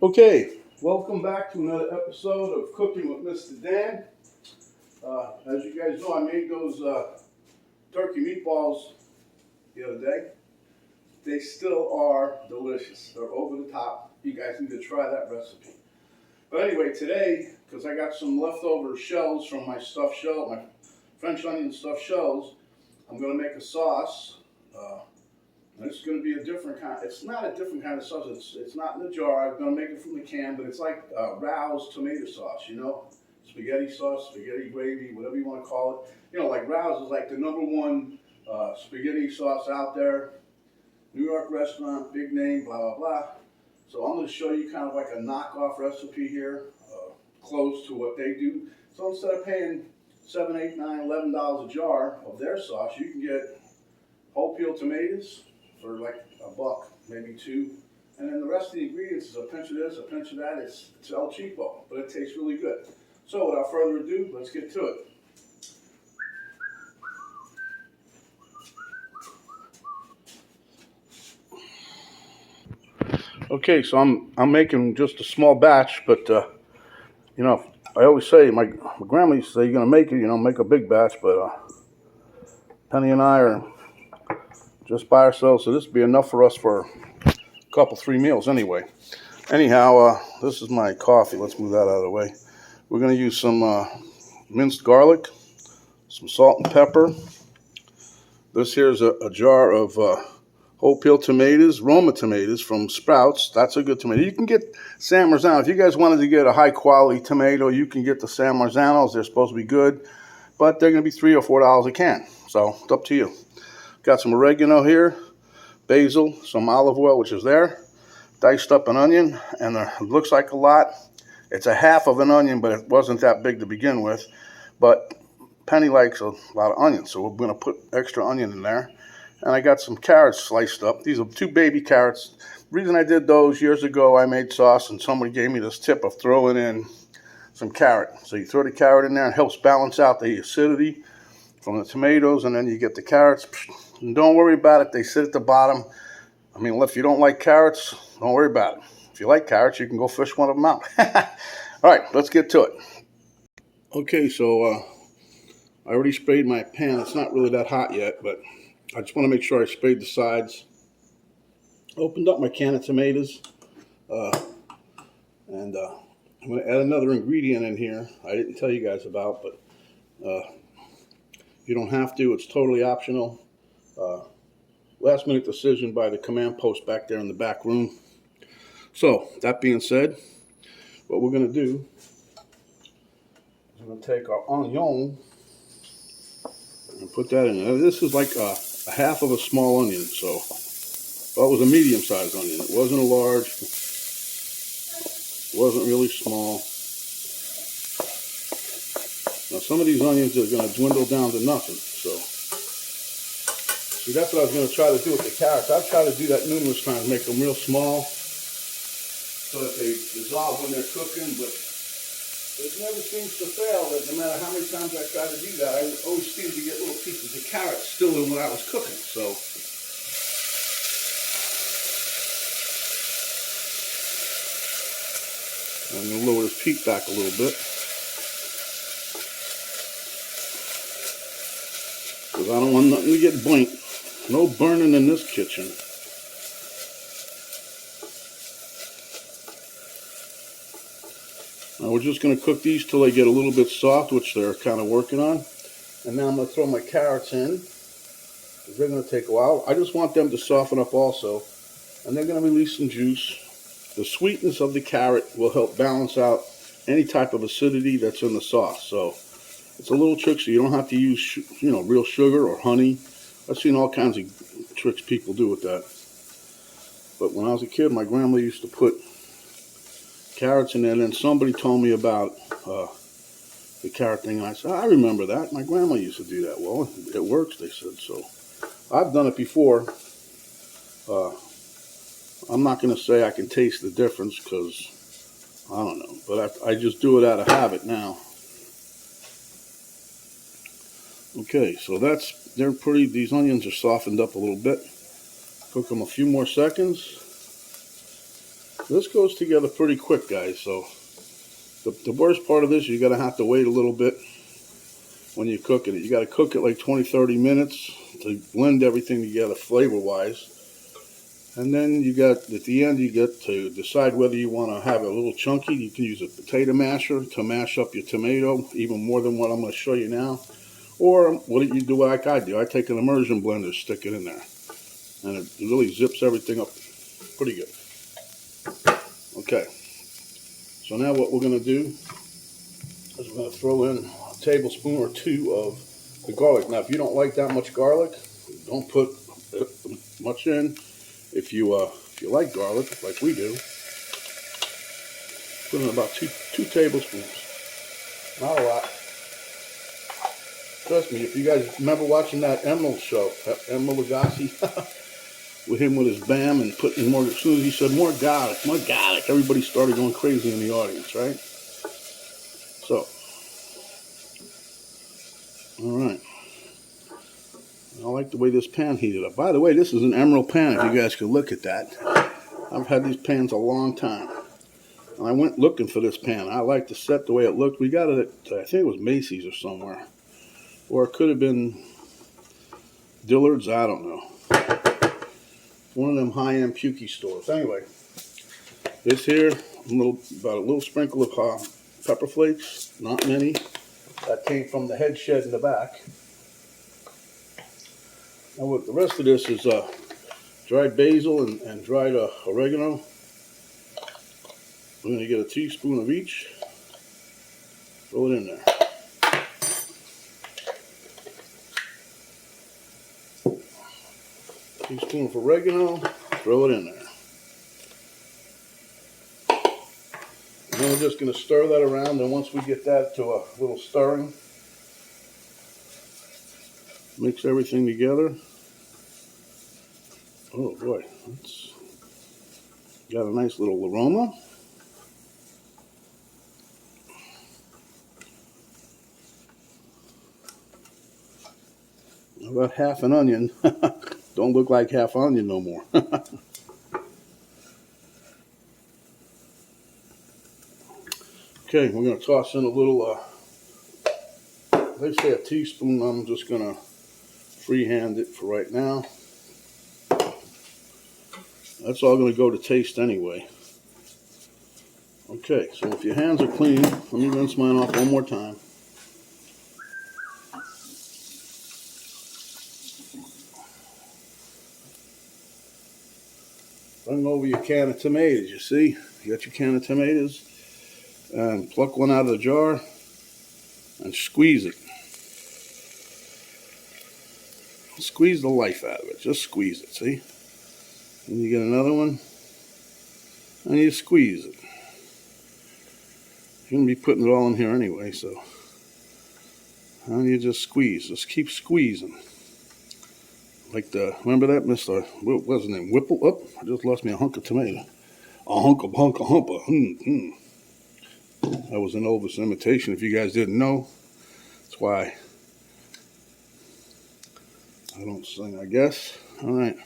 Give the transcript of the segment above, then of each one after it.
Okay, welcome back to another episode of Cooking with Mr. Dan. As you guys know, I made those turkey meatballs the other day. They still are delicious. They're over the top. You guys need to try that recipe. But anyway, today, because I got some leftover shells from my stuffed shell, my French onion stuffed shells, I'm going to make a sauce. It's going to be a different kind. It's not a different kind of sauce. It's not in the jar. I'm going to make it from the can, but it's like Rao's tomato sauce, you know? Spaghetti sauce, spaghetti gravy, whatever you want to call it. You know, like Rao's is like the #1 spaghetti sauce out there. New York restaurant, big name, blah, blah, blah. So I'm going to show you kind of like a knockoff recipe here, close to what they do. So instead of paying $7, $8, $9, $11 a jar of their sauce, you can get whole peeled tomatoes for like $1, maybe $2. And then the rest of the ingredients is a pinch of this, a pinch of that. It's El Cheapo, but it tastes really good. So without further ado, let's get to it. Okay, so I'm making just a small batch, but you know, I always say, my grandma used to say, you're gonna make it, make a big batch, but Penny and I are just by ourselves, so this would be enough for us for a couple, 3 meals anyway. Anyhow, this is my coffee. Let's move that out of the way. We're going to use some minced garlic, some salt and pepper. This here is a jar of whole peeled tomatoes, Roma tomatoes from Sprouts. That's a good tomato. You can get San Marzano. If you guys wanted to get a high quality tomato, you can get the San Marzanos. They're supposed to be good, but they're going to be $3 or $4 a can. So it's up to you. Got some oregano here, basil, some olive oil, which is there, diced up an onion, and it looks like a lot. It's a half of an onion, but it wasn't that big to begin with. But Penny likes a lot of onions, so we're going to put extra onion in there. And I got some carrots sliced up. These are 2 baby carrots. The reason I did those, years ago, I made sauce, and somebody gave me this tip of throwing in some carrot. So you throw the carrot in there, and it helps balance out the acidity from the tomatoes, and then you get the carrots. And don't worry about it. They sit at the bottom. I mean, if you don't like carrots, don't worry about it. If you like carrots, you can go fish one of them out. All right, let's get to it. Okay, so I already sprayed my pan. It's not really that hot yet, but I just want to make sure I sprayed the sides. Opened up my can of tomatoes, and I'm going to add another ingredient in here I didn't tell you guys about, but you don't have to. It's totally optional. Last minute decision by the command post back there in the back room. So, that being said, what we're going to do is we're going to take our onion and put that in there. This is like a half of a small onion, so well, it was a medium-sized onion. It wasn't a large, it wasn't really small. Now, some of these onions are going to dwindle down to nothing, so see, that's what I was going to try to do with the carrots. I've tried to do that numerous times, make them real small so that they dissolve when they're cooking, but it never seems to fail that no matter how many times I try to do that, I always seem to get little pieces of carrot still in what I was cooking. So I'm going to lower this heat back a little bit, because I don't want nothing to get burnt. No burning in this kitchen. Now we're just going to cook these till they get a little bit soft, which they're kind of working on. And now I'm going to throw my carrots in, because they're going to take a while. I just want them to soften up also, and they're going to release some juice. The sweetness of the carrot will help balance out any type of acidity that's in the sauce. So it's a little trick, so you don't have to use, real sugar or honey. I've seen all kinds of tricks people do with that. But when I was a kid, my grandma used to put carrots in there, and then somebody told me about the carrot thing, and I said, I remember that. My grandma used to do that. Well, it works, they said. So I've done it before. I'm not going to say I can taste the difference, because I don't know. But I just do it out of habit now. Okay, so they're pretty, these onions are softened up a little bit. Cook them a few more seconds. This goes together pretty quick, guys. So the worst part of this, you're going to have to wait a little bit when you're cooking it. You got to cook it like 20-30 minutes to blend everything together flavor-wise. And then you got, at the end, you get to decide whether you want to have it a little chunky. You can use a potato masher to mash up your tomato, even more than what I'm going to show you now. Or what do you do like I do? I take an immersion blender, stick it in there. And it really zips everything up pretty good. Okay. So now what we're going to do is we're going to throw in a tablespoon or two of the garlic. Now, if you don't like that much garlic, don't put much in. If you like garlic, like we do, put in about two tablespoons. Not a lot. Trust me, if you guys remember watching that Emerald show, Emerald Lagasse, with him with his BAM and putting more, as soon as he said more garlic, everybody started going crazy in the audience, right? So, all right. I like the way this pan heated up. By the way, this is an emerald pan, if you guys could look at that. I've had these pans a long time. And I went looking for this pan. I like the set the way it looked. We got it at, I think it was Macy's or somewhere. Or it could have been Dillard's, I don't know. One of them high-end pukey stores. Anyway, this here, about a little sprinkle of pepper flakes, not many. That came from the head shed in the back. Now look, the rest of this is dried basil and dried oregano. We're going to get a teaspoon of each. Throw it in there. Teaspoon of oregano. Throw it in there. And then we're just going to stir that around. And once we get that to a little stirring, mix everything together. Oh boy, it's got a nice little aroma. About half an onion. Don't look like half onion no more. Okay, we're going to toss in a little, they say a teaspoon. I'm just going to freehand it for right now. That's all going to go to taste anyway. Okay, so if your hands are clean, let me rinse mine off one more time. Bring over your can of tomatoes, you see? You got your can of tomatoes. And pluck one out of the jar and squeeze it. Squeeze the life out of it. Just squeeze it, see? And you get another one, and you squeeze it. You're going to be putting it all in here anyway, so. And you just squeeze. Just keep squeezing. Like remember that, Mr. What was his name? Whipple? Oh, I just lost me a hunk of tomato. A hunk of humper. That was an Elvis imitation, if you guys didn't know. That's why I don't sing, I guess. All right.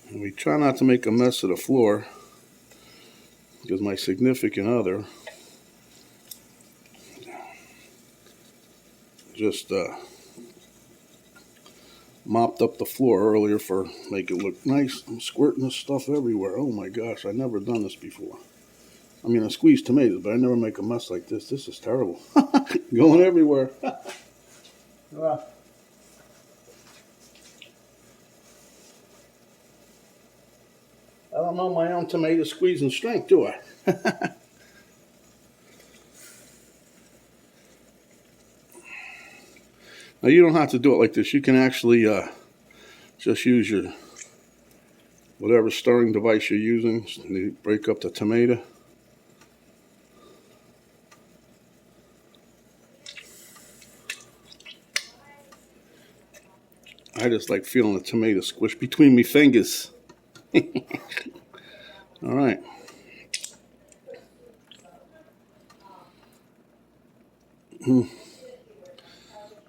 And we try not to make a mess of the floor because my significant other just mopped up the floor earlier for make it look nice. I'm squirting this stuff everywhere. Oh my gosh, I've never done this before. I mean, I squeeze tomatoes, but I never make a mess like this. This is terrible. Going everywhere. I don't know my own tomato squeezing strength, do I? Now, you don't have to do it like this. You can actually just use your whatever stirring device you're using to break up the tomato. I just like feeling the tomato squish between my fingers. All right.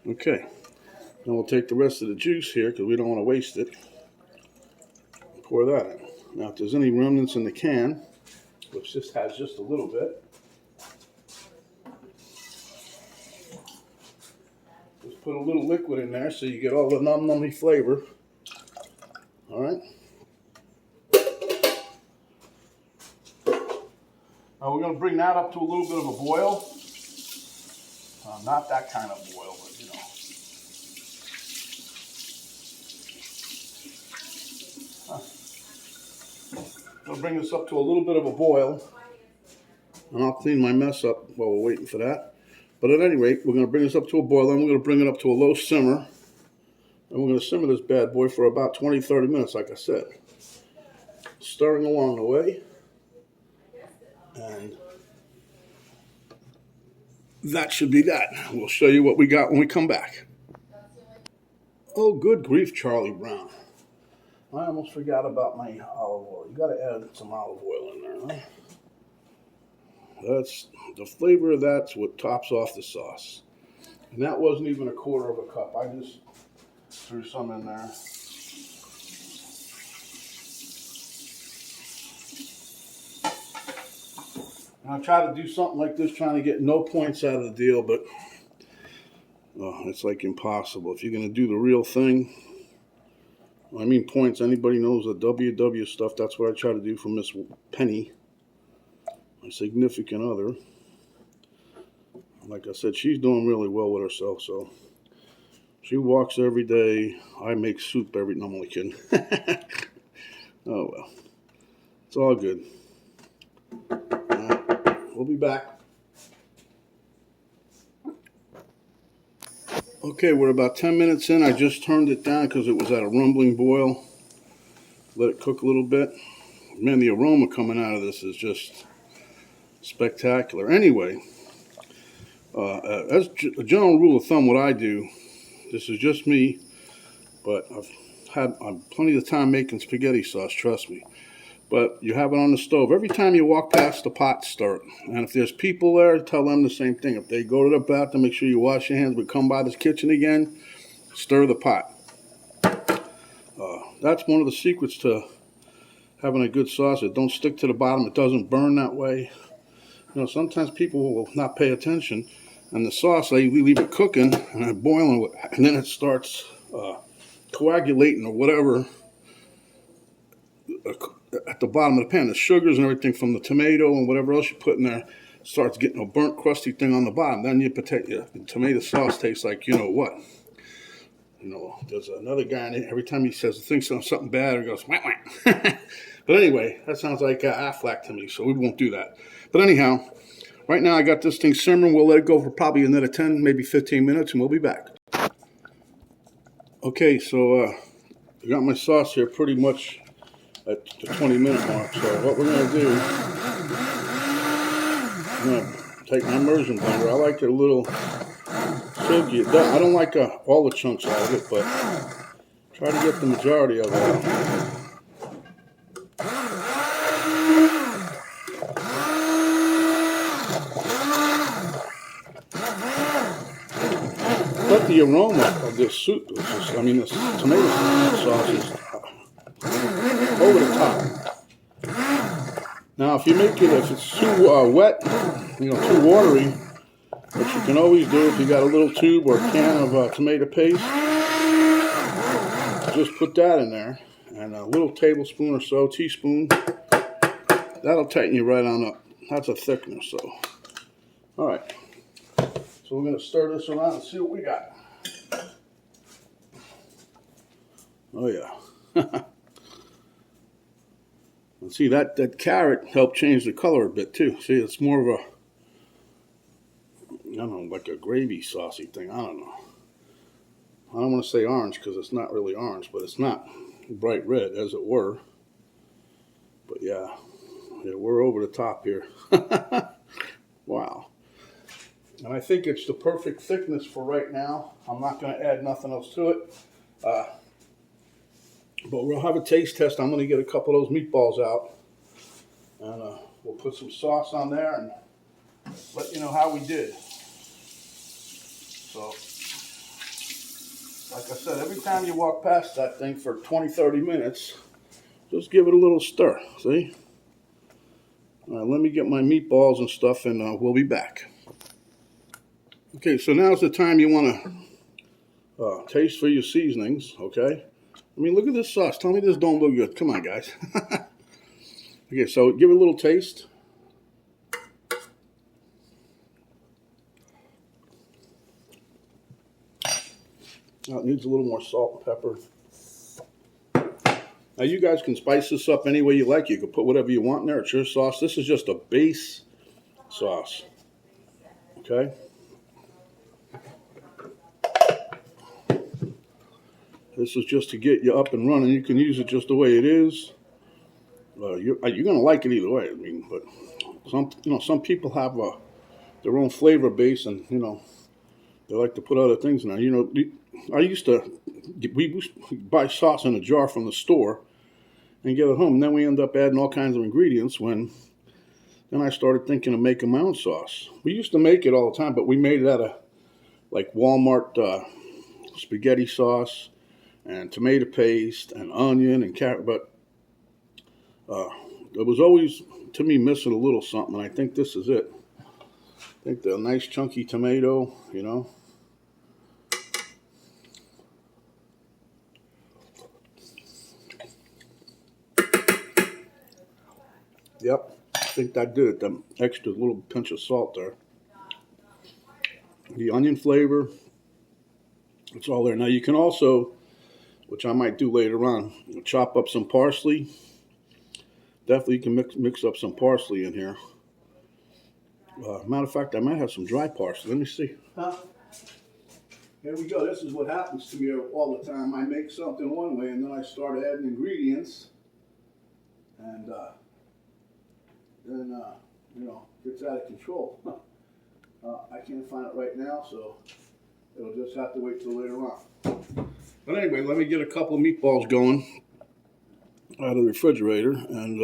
Okay. Then we'll take the rest of the juice here because we don't want to waste it. Pour that in. Now, if there's any remnants in the can, which just has just a little bit, just put a little liquid in there so you get all the nummy flavor. All right. Now we're going to bring that up to a little bit of a boil. Not that kind of boil, but you know. I'll bring this up to a little bit of a boil, and I'll clean my mess up while we're waiting for that. But at any rate, we're going to bring this up to a boil, then we're going to bring it up to a low simmer, and we're going to simmer this bad boy for about 20-30 minutes, like I said. Stirring along the way, and that should be that. We'll show you what we got when we come back. Oh, good grief, Charlie Brown. I almost forgot about my olive oil. You got to add some olive oil in there, huh? That's the flavor of that's what tops off the sauce. And that wasn't even a quarter of a cup. I just threw some in there. And I try to do something like this, trying to get no points out of the deal, but it's like impossible. If you're going to do the real thing, I mean points, anybody knows the WW stuff, that's what I try to do for Miss Penny, my significant other. Like I said, she's doing really well with herself, so she walks every day. I make soup every, no, I'm only kidding. Oh well, it's all good. We'll be back. Okay, we're about 10 minutes in. I just turned it down because it was at a rumbling boil. Let it cook a little bit. Man, the aroma coming out of this is just spectacular. Anyway, as a general rule of thumb, what I do, this is just me, but I've had plenty of time making spaghetti sauce, trust me. But you have it on the stove. Every time you walk past the pot, stir it. And if there's people there, tell them the same thing. If they go to the bathroom, make sure you wash your hands. But come by this kitchen again, stir the pot. That's one of the secrets to having a good sauce. It don't stick to the bottom. It doesn't burn that way. You know, sometimes people will not pay attention. And the sauce, we leave it cooking and boiling, and then it starts coagulating or whatever at the bottom of the pan. The sugars and everything from the tomato and whatever else you put in there starts getting a burnt, crusty thing on the bottom. Then your tomato sauce tastes like you know what. You know, there's another guy in it, every time he says something bad, he goes, wah, wah. But anyway, that sounds like Affleck to me, so we won't do that. But anyhow, right now I got this thing simmering. We'll let it go for probably another 10, maybe 15 minutes, and we'll be back. Okay, so I got my sauce here pretty much at the 20-minute mark. So what we're going to do, I'm going to take my immersion blender. I like it a little silky. I don't like all the chunks out of it, but try to get the majority of it out. But the aroma of this soup is just, this tomato sauce is over the top. Now, if it's too wet, too watery, what you can always do, if you got a little tube or a can of tomato paste, just put that in there, and a little tablespoon or so, teaspoon, that'll tighten you right on up. That's a thickener, so. All right, so we're going to stir this around and see what we got. Oh yeah. And see, that carrot helped change the color a bit too. See, it's more of a, I don't know, like a gravy saucy thing. I don't know. I don't want to say orange because it's not really orange, but it's not bright red as it were. But yeah, we're over the top here. Wow. And I think it's the perfect thickness for right now. I'm not going to add nothing else to it. But we'll have a taste test. I'm going to get a couple of those meatballs out. And we'll put some sauce on there and let you know how we did. So, like I said, every time you walk past that thing for 20, 30 minutes, Just give it a little stir, see? All right, let me get my meatballs and stuff, and we'll be back. Okay, so now's the time you want to taste for your seasonings, okay? I mean, look at this sauce. Tell me this don't look good. Come on, guys. Okay, so give it a little taste. Now it needs a little more salt and pepper. Now you guys can spice this up any way you like. You can put whatever you want in there. It's your sauce. This is just a base sauce. Okay? This is just to get you up and running. You can use it just the way it is. You're going to like it either way. I mean, but some people have their own flavor base, and they like to put other things in there. We used to buy sauce in a jar from the store and get it home. And then we end up adding all kinds of ingredients. Then I started thinking of making my own sauce. We used to make it all the time, but we made it out of like Walmart spaghetti sauce and tomato paste and onion and carrot. But it was always, to me, missing a little something. And I think this is it. I think the nice chunky tomato, Yep, I think that did it. The extra little pinch of salt there. The onion flavor, it's all there. Now you can also, which I might do later on, chop up some parsley. Definitely you can mix up some parsley in here. Matter of fact, I might have some dry parsley. Let me see. Here we go. This is what happens to me all the time. I make something one way, and then I start adding ingredients, and then gets out of control. I can't find it right now, so it'll just have to wait till later on. But anyway, let me get a couple of meatballs going out of the refrigerator, and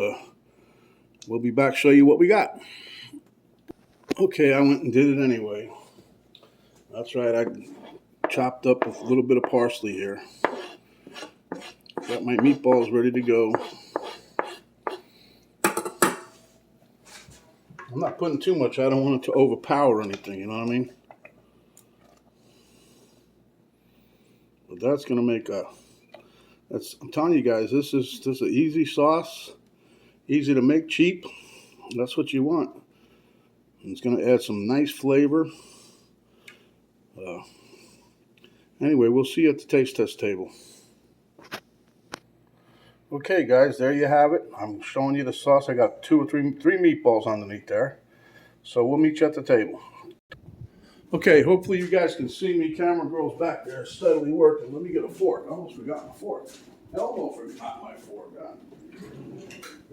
we'll be back to show you what we got. Okay, I went and did it anyway. That's right, I chopped up a little bit of parsley here. Got my meatballs ready to go. I'm not putting too much. I don't want it to overpower anything, you know what I mean? But that's going to make I'm telling you guys, this is an easy sauce. Easy to make, cheap. That's what you want. And it's going to add some nice flavor. Anyway, we'll see you at the taste test table. Okay, guys, there you have it. I'm showing you the sauce. I got three meatballs underneath there. So we'll meet you at the table. Okay, hopefully you guys can see me. Camera girl's back there steadily working. Let me get a fork. I almost forgot my fork. Elmo forgot my fork.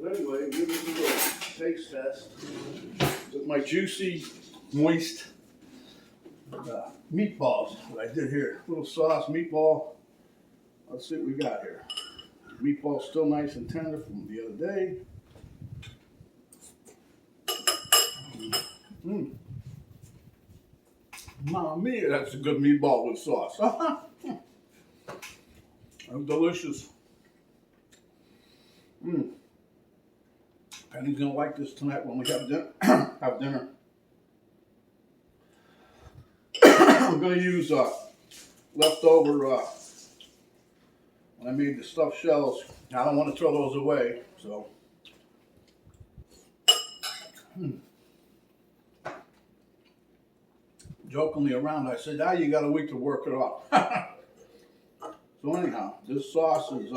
But anyway, give me a little taste test with my juicy, moist meatballs that I did here. Little sauce, meatball. Let's see what we got here. Meatball still nice and tender from the other day. Mamma mia, that's a good meatball with sauce. That's delicious. Penny's gonna like this tonight when we have dinner. I'm gonna use leftover when I made the stuffed shells. I don't want to throw those away, so. Jokingly around, I said, you got a week to work it off. So anyhow, this sauce is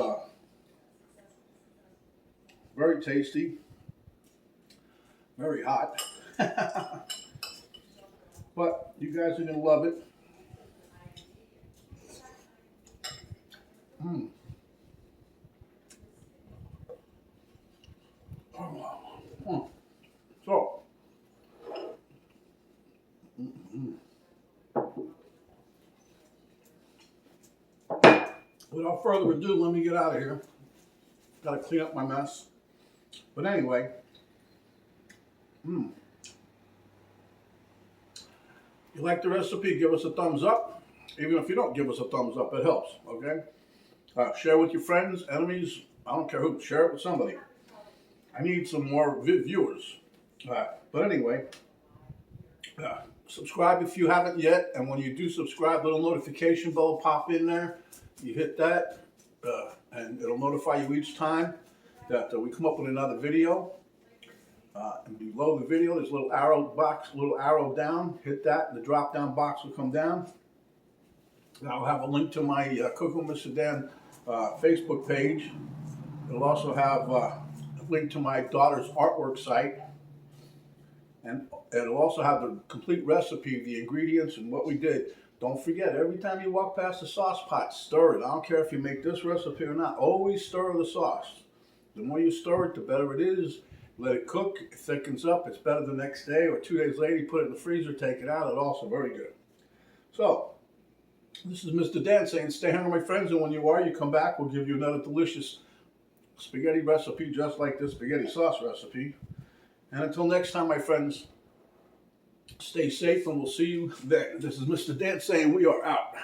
very tasty, very hot, but you guys are going to love it. So, without further ado, let me get out of here. Got to clean up my mess. But anyway, you like the recipe, give us a thumbs up. Even if you don't give us a thumbs up, it helps, okay? Share with your friends, enemies, I don't care who, share it with somebody. I need some more viewers. But anyway, subscribe if you haven't yet, and when you do subscribe, little notification bell will pop in there. You hit that, and it'll notify you each time that we come up with another video. And below the video, there's a little arrow box, little arrow down. Hit that, and the drop down box will come down. And I'll have a link to my Cooking with Mr. Dan Facebook page. It'll also have a link to my daughter's artwork site. And it'll also have the complete recipe, the ingredients, and what we did. Don't forget, every time you walk past the sauce pot, stir it. I don't care if you make this recipe or not. Always stir the sauce. The more you stir it, the better it is. Let it cook, it thickens up. It's better the next day or 2 days later. You put it in the freezer, take it out. It's also very good. So, this is Mr. Dan saying, stay hungry, my friends. And when you are, you come back. We'll give you another delicious spaghetti recipe just like this spaghetti sauce recipe. And until next time, my friends, stay safe and we'll see you then. This is Mr. Dan saying we are out.